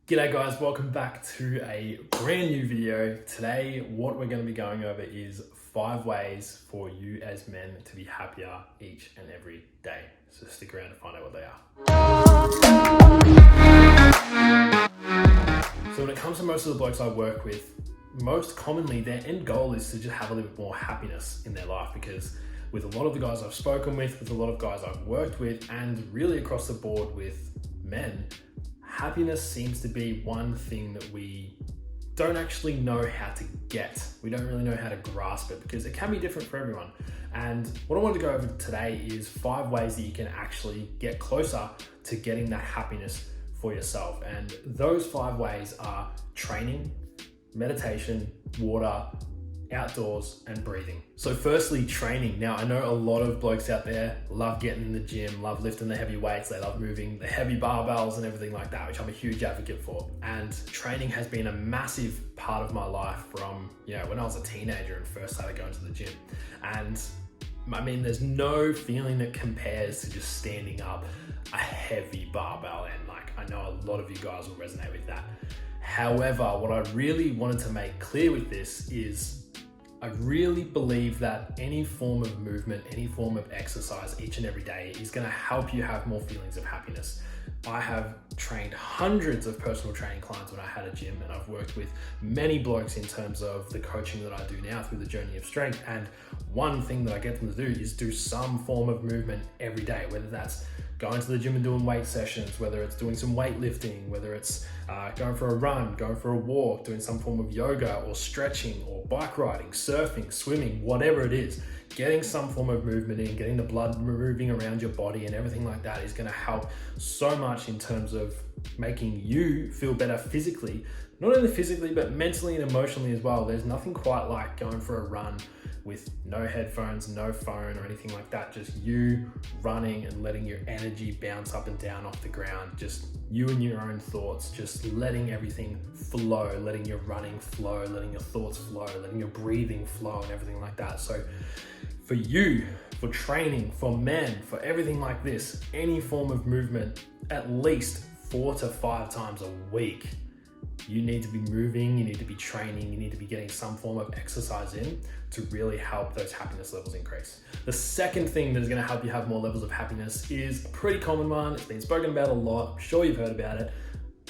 G'day guys, welcome back to a brand new video. Today, what we're going to be going over is 5 ways for you as men to be happier each and every day. So stick around to find out what they are. So when it comes to most of the blokes I work with, most commonly their end goal is to just have a little bit more happiness in their life, because with a lot of the guys I've spoken with a lot of guys I've worked with, and really across the board with men, happiness seems to be one thing that we don't actually know how to get. We don't really know how to grasp it because it can be different for everyone. And what I wanted to go over today is 5 ways that you can actually get closer to getting that happiness for yourself. And those 5 ways are training, meditation, water, outdoors, and breathing. So firstly, training. Now, I know a lot of blokes out there love getting in the gym, love lifting the heavy weights, they love moving the heavy barbells and everything like that, which I'm a huge advocate for. And training has been a massive part of my life from, when I was a teenager and first started going to the gym. And I mean, there's no feeling that compares to just standing up a heavy barbell. And I know a lot of you guys will resonate with that. However, what I really wanted to make clear with this is I really believe that any form of movement, any form of exercise each and every day is going to help you have more feelings of happiness. I have trained hundreds of personal training clients when I had a gym, and I've worked with many blokes in terms of the coaching that I do now through the journey of strength. And one thing that I get them to do is do some form of movement every day, whether that's going to the gym and doing weight sessions, whether it's doing some weightlifting, whether it's going for a run, going for a walk, doing some form of yoga or stretching or bike riding, surfing, swimming, whatever it is. Getting some form of movement in, getting the blood moving around your body and everything like that is going to help so much in terms of making you feel better physically, not only physically, but mentally and emotionally as well. There's nothing quite like going for a run with no headphones, no phone or anything like that, just you running and letting your energy bounce up and down off the ground, just you and your own thoughts, just letting everything flow, letting your running flow, letting your thoughts flow, letting your breathing flow and everything like that. So for you, for training, for men, for everything like this, any form of movement, at least 4 to 5 times a week, you need to be moving, you need to be training, you need to be getting some form of exercise in to really help those happiness levels increase. The second thing that is going to help you have more levels of happiness is a pretty common one. It's been spoken about a lot. I'm sure you've heard about it.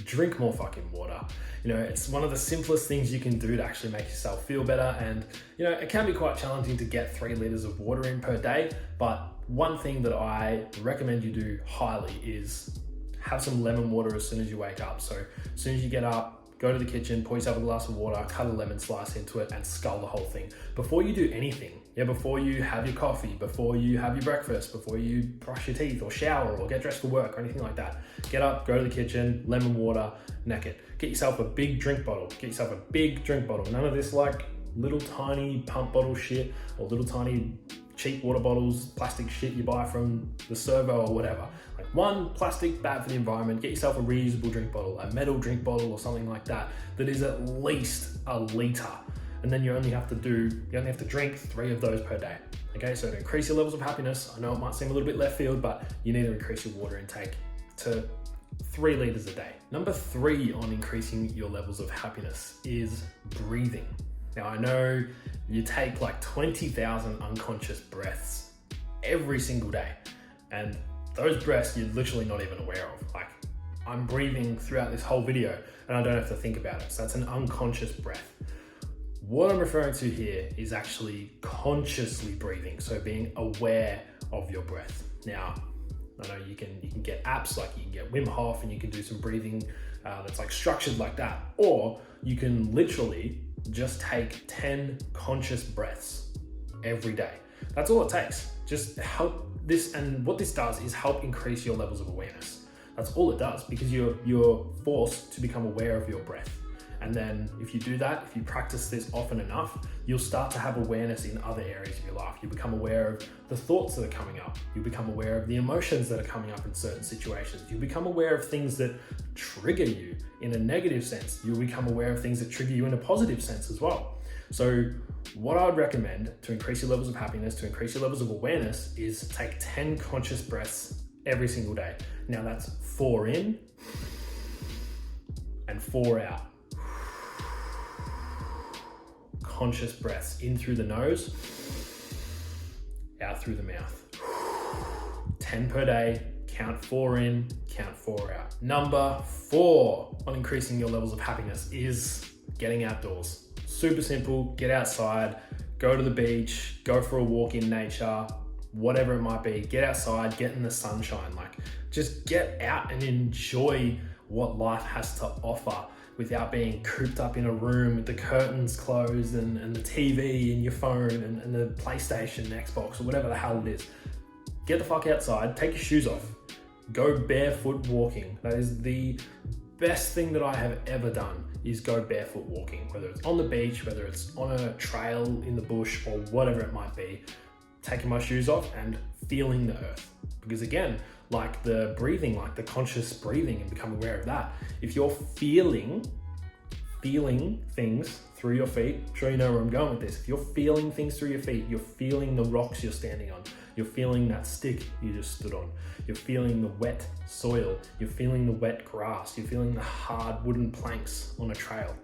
Drink more fucking water. It's one of the simplest things you can do to actually make yourself feel better. And, it can be quite challenging to get 3 liters of water in per day. But one thing that I recommend you do highly is have some lemon water as soon as you wake up. So as soon as you get up, go to the kitchen, pour yourself a glass of water, cut a lemon slice into it and scull the whole thing. Before you do anything, before you have your coffee, before you have your breakfast, before you brush your teeth or shower or get dressed for work or anything like that, get up, go to the kitchen, lemon water, neck it. Get yourself a big drink bottle. None of this little tiny pump bottle shit or little tiny cheap water bottles, plastic shit you buy from the servo or whatever. One, plastic, bad for the environment. Get yourself a reusable drink bottle, a metal drink bottle or something like that is at least a liter. And then you only have to drink 3 of those per day. Okay, so to increase your levels of happiness, I know it might seem a little bit left field, but you need to increase your water intake to 3 liters a day. Number 3 on increasing your levels of happiness is breathing. Now, I know you take 20,000 unconscious breaths every single day, and those breaths you're literally not even aware of. I'm breathing throughout this whole video and I don't have to think about it. So that's an unconscious breath. What I'm referring to here is actually consciously breathing. So being aware of your breath. Now, I know you can get apps, you can get Wim Hof and you can do some breathing that's structured like that. Or you can literally just take 10 conscious breaths every day. That's all it takes. Just help this, and what this does is help increase your levels of awareness. That's all it does, because you're forced to become aware of your breath. And then if you do that, if you practice this often enough, you'll start to have awareness in other areas of your life. You become aware of the thoughts that are coming up. You become aware of the emotions that are coming up in certain situations. You become aware of things that trigger you in a negative sense. You'll become aware of things that trigger you in a positive sense as well. So what I would recommend to increase your levels of happiness, to increase your levels of awareness, is take 10 conscious breaths every single day. Now that's 4 in and 4 out. Conscious breaths in through the nose, out through the mouth. 10 per day, count 4 in, count 4 out. Number 4 on increasing your levels of happiness is getting outdoors. Super simple, get outside, go to the beach, go for a walk in nature, whatever it might be. Get outside, get in the sunshine. Like, just get out and enjoy what life has to offer without being cooped up in a room with the curtains closed and the TV and your phone and the PlayStation, Xbox, or whatever the hell it is. Get the fuck outside, take your shoes off, go barefoot walking. That is the best thing that I have ever done, is go barefoot walking, whether it's on the beach, whether it's on a trail in the bush, or whatever it might be. Taking my shoes off and feeling the earth. Because again, like the breathing, like the conscious breathing and becoming aware of that, if you're feeling things through your feet, I'm sure you know where I'm going with this. If you're feeling things through your feet, you're feeling the rocks you're standing on, you're feeling that stick you just stood on, you're feeling the wet soil, you're feeling the wet grass, you're feeling the hard wooden planks on a trail.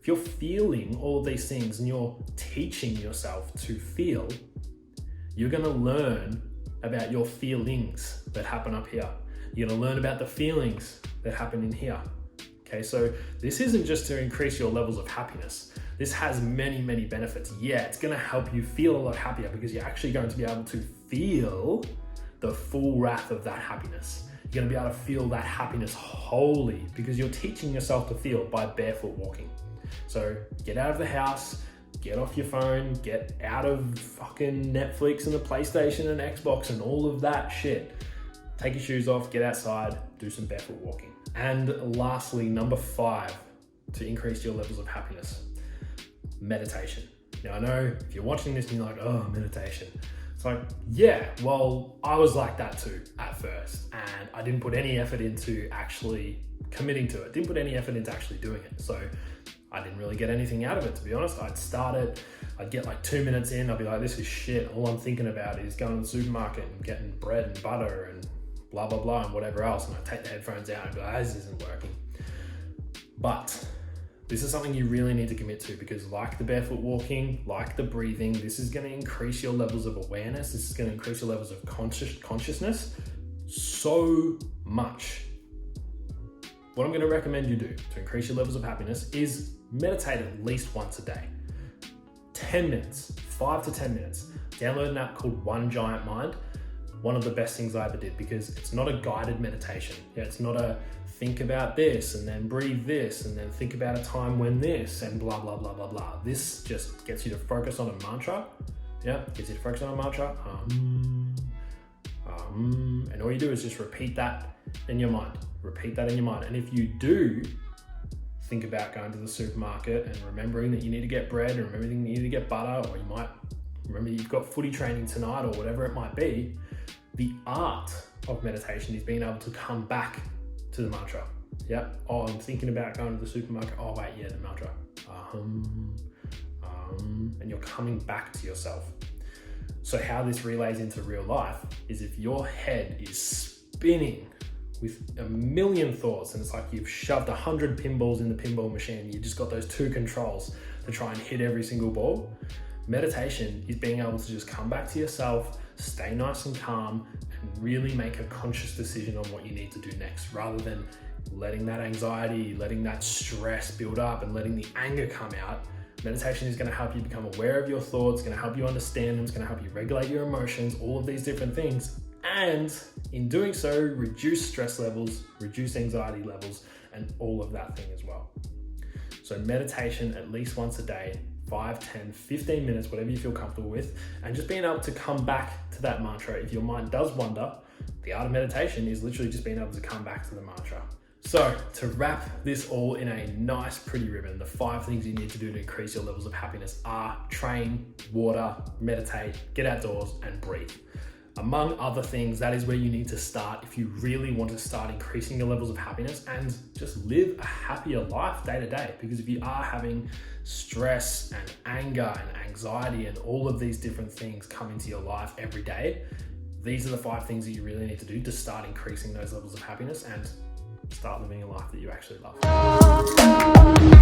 If you're feeling all of these things and you're teaching yourself to feel, you're going to learn about your feelings that happen up here. You're going to learn about the feelings that happen in here. Okay, so this isn't just to increase your levels of happiness. This has many, many benefits. Yeah, it's going to help you feel a lot happier because you're actually going to be able to feel the full wrath of that happiness. You're going to be able to feel that happiness wholly because you're teaching yourself to feel by barefoot walking. So get out of the house, get off your phone, get out of fucking Netflix and the PlayStation and Xbox and all of that shit. Take your shoes off, get outside, do some barefoot walking. And lastly, number 5, to increase your levels of happiness, meditation. Now I know if you're watching this and you're like, oh, meditation. It's like, yeah, well, I was like that too at first. And I didn't put any effort into actually committing to it. Didn't put any effort into actually doing it. So I didn't really get anything out of it, to be honest. I'd get like 2 minutes in, I'd be like, this is shit. All I'm thinking about is going to the supermarket and getting bread and butter and blah, blah, blah, and whatever else. And I'd take the headphones out and be like, this isn't working. But this is something you really need to commit to because like the barefoot walking, like the breathing, this is going to increase your levels of awareness. This is going to increase your levels of consciousness so much. What I'm going to recommend you do to increase your levels of happiness is meditate at least once a day. 10 minutes, 5 to 10 minutes. Download an app called One Giant Mind. One of the best things I ever did because it's not a guided meditation. Yeah, it's not a think about this and then breathe this and then think about a time when this and blah, blah, blah, blah, blah. This just gets you to focus on a mantra. Yeah, gets you to focus on a mantra. And all you do is just repeat that in your mind. Repeat that in your mind. And if you do think about going to the supermarket and remembering that you need to get bread and remembering that you need to get butter, or you might remember you've got footy training tonight or whatever it might be, the art of meditation is being able to come back to the mantra. Yeah. Oh, I'm thinking about going to the supermarket. Oh, wait, yeah, the mantra. And you're coming back to yourself. So how this relays into real life is if your head is spinning with a million thoughts and it's like you've shoved 100 pinballs in the pinball machine, you just got those 2 controls to try and hit every single ball. Meditation is being able to just come back to yourself, stay nice and calm, and really make a conscious decision on what you need to do next, rather than letting that anxiety, letting that stress build up and letting the anger come out. Meditation is going to help you become aware of your thoughts, going to help you understand them, it's going to help you regulate your emotions, all of these different things. And in doing so, reduce stress levels, reduce anxiety levels, and all of that thing as well. So meditation at least once a day, 5, 10, 15 minutes, whatever you feel comfortable with, and just being able to come back to that mantra. If your mind does wander, the art of meditation is literally just being able to come back to the mantra. So to wrap this all in a nice, pretty ribbon, the 5 things you need to do to increase your levels of happiness are train, water, meditate, get outdoors, and breathe. Among other things, that is where you need to start if you really want to start increasing your levels of happiness and just live a happier life day to day. Because if you are having stress and anger and anxiety and all of these different things come into your life every day, these are the 5 things that you really need to do to start increasing those levels of happiness. And start living a life that you actually love.